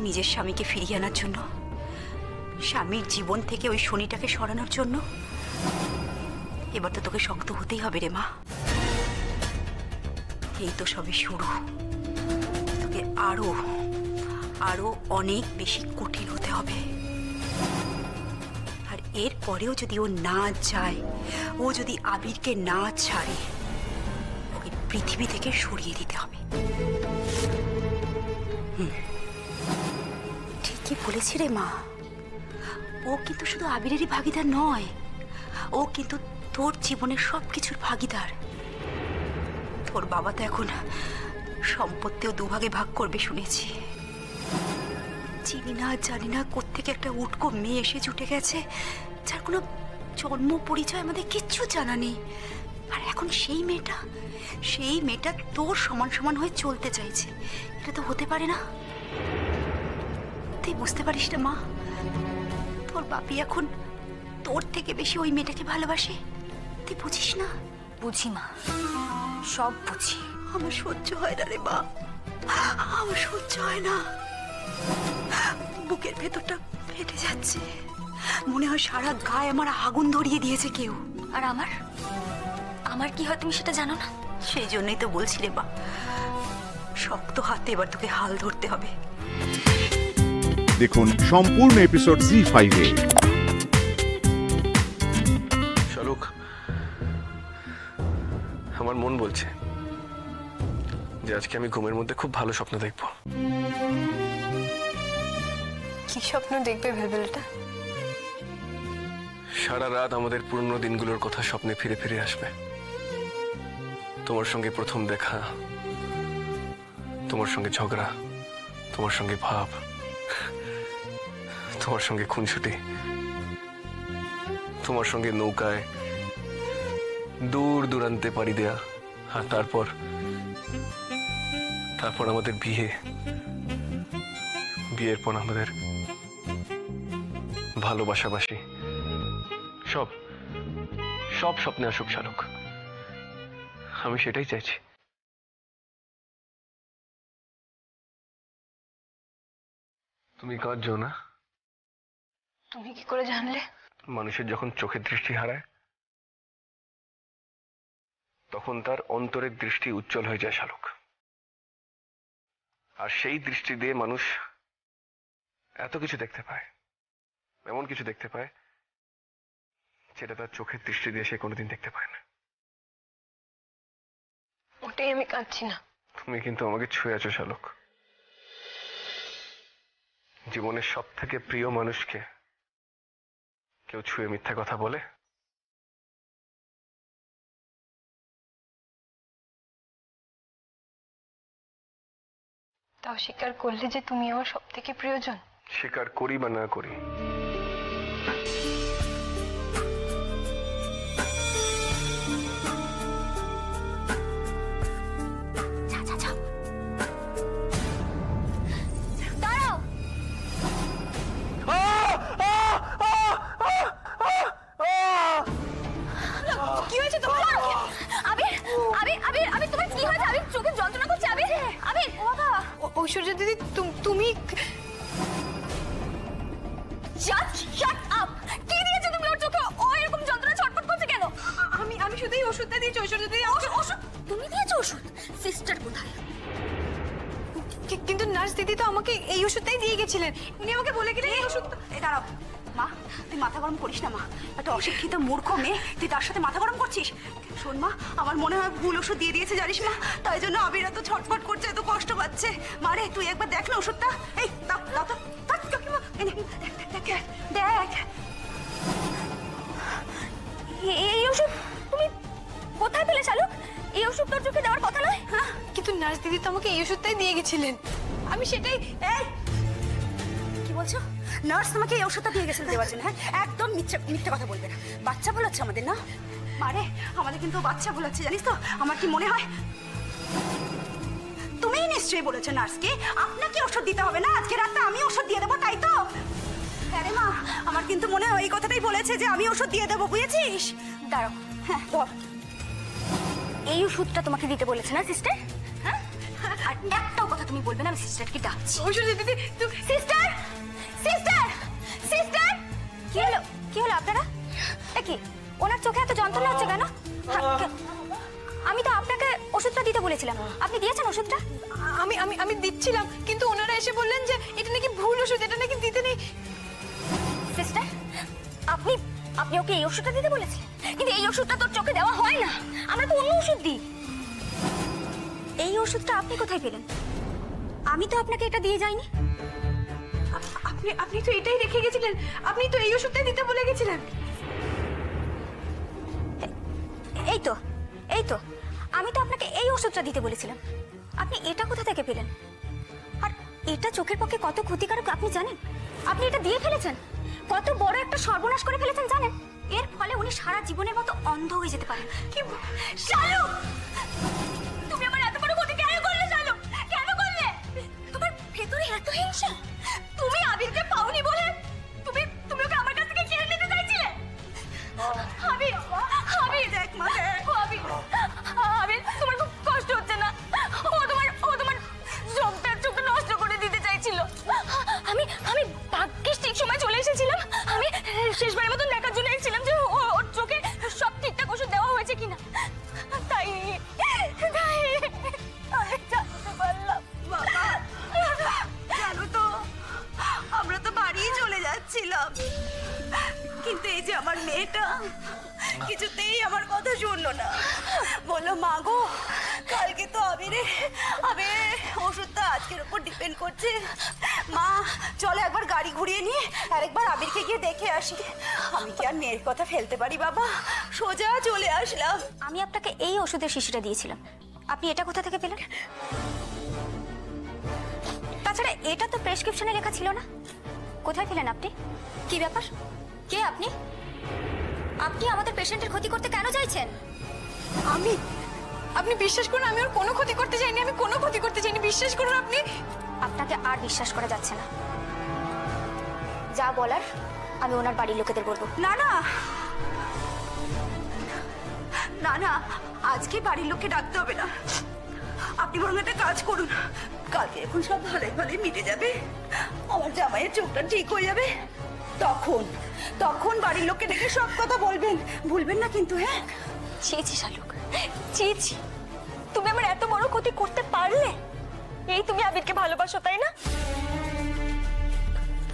নিজের স্বামীকে ফিরিয়ে আনার জন্য, স্বামীর জীবন থেকে ওই শনিটাকে সরানোর জন্য। এবার তো তোকে শক্ত হতেই হবে রে মা। এই তো সবে শুরু, তোকে আরো আরো অনেক বেশি কঠিন হতে হবে। আর এর পরেও যদি ও না যায়, ও যদি আবিরকে না ছাড়ে, ওকে পৃথিবী থেকে সরিয়ে দিতে হবে। ঠিকই বলেছি রে মা। ও কিন্তু শুধু আবিরেরই ভাগিদার নয়, ও কিন্তু তোর জীবনের সবকিছুর ভাগিদার। তোর বাবা তো এখন সম্পত্তিও দুভাগে ভাগ করবে শুনেছি। চিনি না জানি না কোত্থেকে একটা উটকো মেয়ে এসে জুটে গেছে, যার কোনো জন্ম পরিচয় আমাদের কিচ্ছু জানা নেই। আর এখন সেই মেয়েটা তোর সমান সমান হয়ে চলতে চাইছে। এটা তো হতে পারে না। তুই বুঝতে পারিস না মা, তোর বাপি এখন তোর থেকে বেশি ওই মেয়েটাকে ভালোবাসে। তুই বুঝিস না? বুঝি মা, সব বুঝি। আমার সহ্য হয় না রে মা, আমার সহ্য হয় না। বুকের ভেতরটা ফেটে যাচ্ছে, মনে হয় সারা গায়ে আমার আগুন ধরিয়ে দিয়েছে কেউ। আর আমার কি হয় তুমি সেটা জানো না? সেই জন্যই তো বলছি রে মা, শক্ত হাতে এবার তোকে হাল ধরতে হবে। দেখুন সম্পূর্ণ এপিসোড জি5 এ। শালুক, আমার মন বলছে যে আজকে আমি ঘুমের মধ্যে খুব ভালো স্বপ্ন দেখব। কি স্বপ্ন দেখবে ভেবেলটা? সারা রাত আমাদের পুরনো দিনগুলোর কথা স্বপ্নে ফিরে ফিরে আসবে। তোমার সঙ্গে প্রথম দেখা, তোমার সঙ্গে ঝগড়া, তোমার সঙ্গে ভাব, তোমার সঙ্গে খুনসুটি, তোমার সঙ্গে নৌকায় দূর দূরান্তে পাড়ি দেয়া। আর তারপর আমাদের বিয়ের পর আমাদের ভালোবাসাবাসি সব স্বপ্নে আসুক শালুক। আমি সেটাই চাইছি। তুমি কাঁদছো না? তুমি কি করে জানলে? মানুষের যখন চোখের দৃষ্টি হারায়, তখন তার অন্তরের দৃষ্টি উজ্জ্বল হয়ে যায় শালুক। আর সেই দৃষ্টি দিয়ে মানুষ এত কিছু দেখতে পায়, এমন কিছু দেখতে পায় যেটা তার চোখের দৃষ্টি দিয়ে সে কোনোদিন দেখতে পায় না। ওটাই আমি কাঁদছি না। তুমি কিন্তু আমাকে ছুঁয়ে আছো শালুক। জীবনের সব থেকে প্রিয় মানুষকে কেউ ছুঁয়ে মিথ্যা কথা বলে? তাও স্বীকার করলে যে তুমি আমার সব থেকে প্রিয়জন। স্বীকার করি বা না করি, ঐশ্বর্য দিদি, তুমি আমি শুধু এই ওষুধটা দিয়েছি। ঐশ্বর্য দিদি, ওষুধ তুমি দিয়েছো? ওষুধ সিস্টার কোথায়? কিন্তু নার্স দিদি তো আমাকে এই ওষুধটাই দিয়ে গেছিলেন। উনি আমাকে বলে গেলেন এই ওষুধ। দাঁড়াও মা, তুই মাথা গরম করিস না মা। একটা অশিক্ষিত মূর্খ মেয়ে, তুই তার সাথে মাথা গরম করছিস? শোন মা, আমার মনে হয় ভুল ওষুধ দিয়ে দিয়েছে জানিস মা, তাই জন্য আবির এত ছটফট করছে, এত কষ্ট পাচ্ছে। মারে তুই একবার দেখ না ওষুধটা। এই দাও দাও তো, দেখ। এই ওষুধ তুমি কোথায় পেলে শালুক? এই ওষুধ তোর চোখে দেওয়ার কথা নয়। হ্যাঁ, কিন্তু নার্স দিদি তো আমাকে এই ওষুধটাই দিয়ে গেছিলেন। আমি সেটাই। এই কি বলছো? নার্স তোমাকে এই ওষুধটা দিয়ে গেছিল দেওয়ার জন্য? হ্যাঁ, একদম মিথ্যে কথা বলবে না। বাচ্চা ভোলাচ্ছে আমাদের, না মারে? আমাদের কিন্তু বাচ্চা ভোলাচ্ছে জানিস তো। আমার কি মনে হয় তুমিই নিশ্চয়ই বলেছো নার্সকে আপনাকে ওষুধ দিতে হবে না, আজকে রাতটা আমি ওষুধ দিয়ে দেবো, তাই তো? আরে মা, আমার কিন্তু মনে হয় এই কথাটাই বলেছে যে আমি ওষুধ দিয়ে দেবো, বুঝেছিস? দাঁড়াও। হ্যাঁ বল, এই ওষুধটা তোমাকে দিতে বলেছে না সিস্টার? হ্যাঁ, আর একটাও কথা তুমি বলবে না। আমি সিস্টারকে ডাকছি। ঐশ্বর্য দিদি, বলেছিলাম, আপনি দিয়েছেন ওষুধটা? আমি আমি আমি দিচ্ছিলাম, কিন্তু ওনারা এসে বললেন যে এটা নাকি ভুল ওষুধ, এটা নাকি দিতে নেই। সিস্টার, আপনি আপনি ওকে এই ওষুধটা দিতে বলেছিলেন, কিন্তু এই ওষুধটা তোর চোখে দেওয়া হয় না, আমরা তো অন্য ওষুধ দিই। এই ওষুধটা আপনি কোথায় পেলেন? আমি তো আপনাকে এটা দিয়ে যাইনি। আপনি আপনি তো এটাই রেখে গেছিলেন, আপনি তো এই ওষুধটাই দিতে বলে গেছিলেন। এই তো আমি তো আপনাকে এই ওষুধটা দিতে বলেছিলাম, আপনি এটা কোথা থেকে পেলেন? আর এটা চোখের পক্ষে কত ক্ষতিকারক আপনি জানেন? আপনি এটা দিয়ে ফেলেছেন, কত বড় একটা সর্বনাশ করে ফেলেছেন জানেন? এর ফলে উনি সারা জীবনের মতো অন্ধ হয়ে যেতে পারেন। কি শালু, তুমি আমার এত বড় ক্ষতি কেন করলে? শালু, কেন করলে? তোমার ভেতরে এত হিংসা? তুমি আবিরকে পাওনি বলে তুমি তুমি ওকে আমার কাছ থেকে কেড়ে নিতে চাইছিলে? আবির, আবির দেখ মা, আবির, আবির তোমার খুব কষ্ট হচ্ছে না? ও তোমার চোখটা নষ্ট করে দিতে চাইছিল। আমি আমি ভাগ্যিস ঠিক সময় চলে এসেছিলাম। আমি শেষবারের মতন দেখার জন্য এসেছিলাম যে ওর চোখে সব ঠিকঠাক ওষুধ দেওয়া হয়েছে কিনা। তাই আমি জানতে পারলাম। বাবা, জানো তো আমরা তো বাড়ি চলে যাচ্ছিলাম, কিন্তু এই যে আমার মেয়েটা কিছুতেই আমার কথা শুনলো না। বললো মা গো, কালকে তো আবিরে ওষুধটা আজকের উপর ডিপেন্ড করছে, মা চলো একবার গাড়ি ঘুরিয়ে নিয়ে আরেকবার আবিরকে গিয়ে দেখে আসি। আমি কি আর মেয়ের কথা ফেলতে পারি বাবা? সোজা চলে আসলাম। আমি আপনাকে এই ওষুধের শিশিটা দিয়েছিলাম, আপনি এটা কোথা থেকে পেলেন? তাছাড়া এটা তো প্রেসক্রিপশনে লেখা ছিল না, কোথায় পেলেন আপনি? কি ব্যাপার, কে আপনি? আপনি আমাদের পেশেন্টের ক্ষতি করতে কেন চাইছেন? আপনি বিশ্বাস করুন, আমি ওর কোনো ক্ষতি করতে চাইনি, আমি কোনো ক্ষতি করতে চাইনি, বিশ্বাস করুন আপনি। আপনাকে আর বিশ্বাস করা যাচ্ছে না, যা বলার আমি ওনার বাড়ির লোকেদের বলবো। না না না না, আজকে বাড়ির লোককে ডাকতে হবে না। আপনি বরং একটা কাজ করুন, কালকে এখন সব ভালোই ভালোই মিটে যাবে, আমার জামাইয়ের চোখটা ঠিক হয়ে যাবে, তখন বাড়ির লোককে ডেকে সব কথা বলবেন, ভুলবেন না কিন্তু। হ্যাঁ, ছি শালুক, ছি, তুমি আমার এত বড় ক্ষতি করতে পারলে? এই তুমি আবিরকে ভালোবাসো তাই না?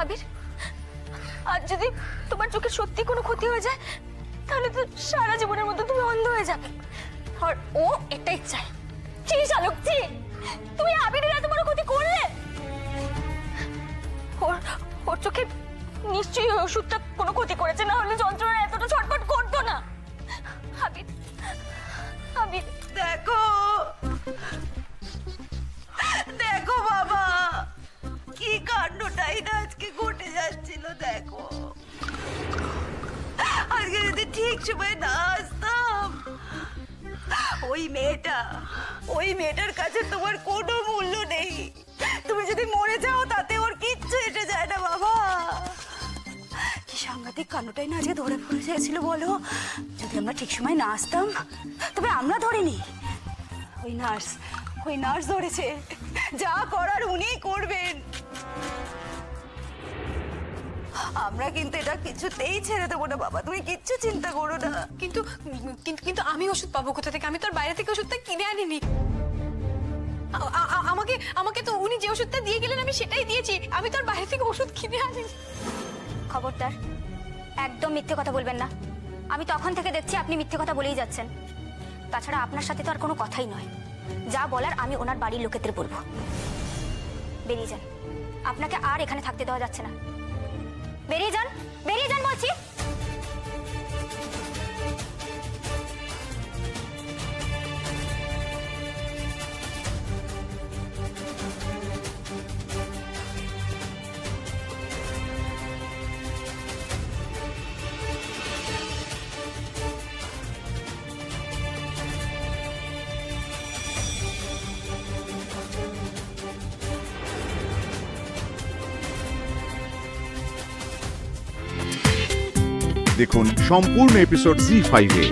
আবির, আজ যদি তোমার চোখে সত্যি কোনো ক্ষতি হয়ে যায় তাহলে তো সারা জীবনের মতো তুমি অন্ধ হয়ে যাবে, আর ও এটাই চায়। ছি শালুক, ছি, তুমি আবিরের এত বড় ক্ষতি করলে। ওর চোখে নিশ্চয়ই ওষুধটা কোনো ক্ষতি করেছে, না হলে যন্ত্রণা এতটা ছটফট করতো না। আবির, আবির দেখো বাবা, কি কাণ্ডটাই না আজকে ঘটে যাচ্ছিল। দেখো, আজকে যদি ঠিক সময় না আসতাম, ওই মেয়েটার কাছে তোমার কোনো মূল্য নেই। তুমি যদি মরে যাও তাতে ওর কিচ্ছু এসে যায় না বাবা। কি সাংঘাতিক কাণ্ডটাই না আজকে ধরে পড়ে যাচ্ছিল বলো। যদি আমরা ঠিক সময় না আসতাম, তবে আমরা ধরিনি, ওই নার্স ধরেছে। যা করার উনিই করবেন, আমরা কিন্তু এটা কিছুতেই ছেড়ে দেবো না বাবা, তুমি কিচ্ছু চিন্তা করো না। কিন্তু কিন্তু কিন্তু আমি ওষুধ পাবো কোথা থেকে? আমি তো আর বাইরে থেকে ওষুধটা কিনে আনিনি। আমাকে তো উনি যে ওষুধটা দিয়ে গেলেন আমি সেটাই দিয়েছি, আমি তো আর বাইরে থেকে ওষুধ কিনে আনিনি। খবরদার, একদম মিথ্যে কথা বলবেন না। আমি তখন থেকে দেখছি আপনি মিথ্যে কথা বলেই যাচ্ছেন। তাছাড়া আপনার সাথে তো আর কোনো কথাই নয়, যা বলার আমি ওনার বাড়ির লোকেদের বলবো। বেরিয়ে যান, আপনাকে আর এখানে থাকতে দেওয়া যাচ্ছে না। বেরিয়ে যান বলছি। দেখুন সম্পূর্ণ এপিসোড জি5-এ।